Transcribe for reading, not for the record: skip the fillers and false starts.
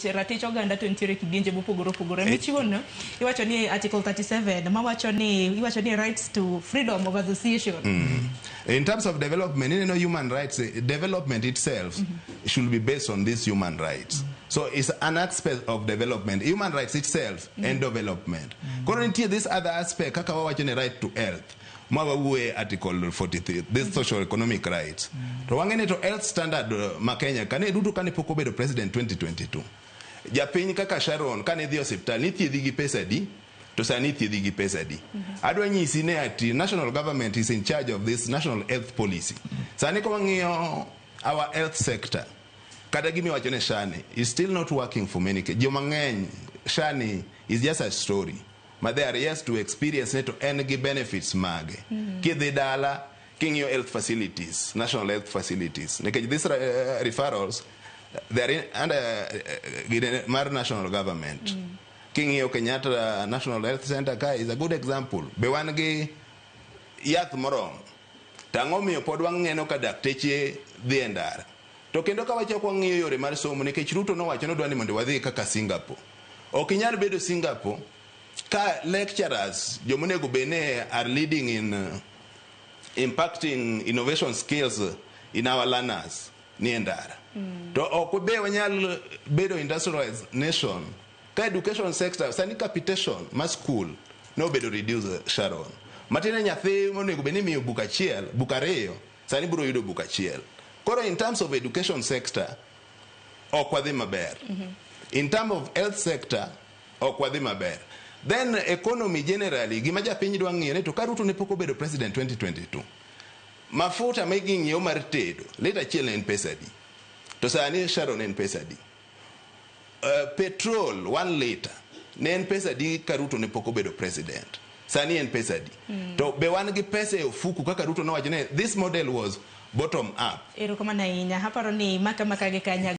ratich oganda to nitiere kidienje mopogore opogore. Michiwono iwacho ni article 37 mawacho ni rights to freedom of association. In terms of development, human rights development itself should be based on these human rights. So it's an aspect of development, human rights itself and development. Currently, this other aspect, kaka wawacho ni right to health. Mawawe article 43, this social economic rights. To wangene to health standard makenya kane dudu kane poko bedo president 2022. Japiny kaka Sharon kane dhi hospital ni thiedhi gi pesa di to sani thiedhi gi pesa di. Adwa nyisi ne ati national government is in charge of this national health policy. Sani ko wang'iyo our health sector kata gimi wacho ne Shani is still not working for many. Joma ng'eny Shani is just a story. But they are yes to experience to energy benefits mag. Kidhi dala kingyo health facilities, national health facilities. These referrals they are under Mar national government. Kingyo Kenyatta National Health Center is a good example. Bewangi yath morom. Tangomi pod wang'eno ka dakteche dhi endara. To kendo ka wacho kwa ng'iyo yore mar somo nikech Ruto no wacho no dwani mondo wadhi kaka Singapore. Ok inyal bedo Singapore ka lecturers jomonego bene are leading in impacting innovation skills in our learners ni endara. To ok be wanyal bedo industrialized nation ka education sector sani capitation ma school no bedo reduce Sharon. Matine nyathi monego bene miyo book achiel, book ariyo sani biro yudo book achiel. Koro in terms of education sector Okwadhi maber. In terms of health sector Okwadhi maber. Then economy generally gima japiny dwa ng'iyo ne to ka Ruto ne pok obedo president 2022. Mafuta meging'iew mar tedo lita achiel en pesa di. To sani Sharon en pesa di. Petrol 1 liter ne en pesa di ka Ruto ne pok obedo president. Sani en pesa di. To be wan gi pesa e ofuku kaka Ruto nowacho ne this model was bottom up. Erokamano ahinya. Aparo ni maka gi kanya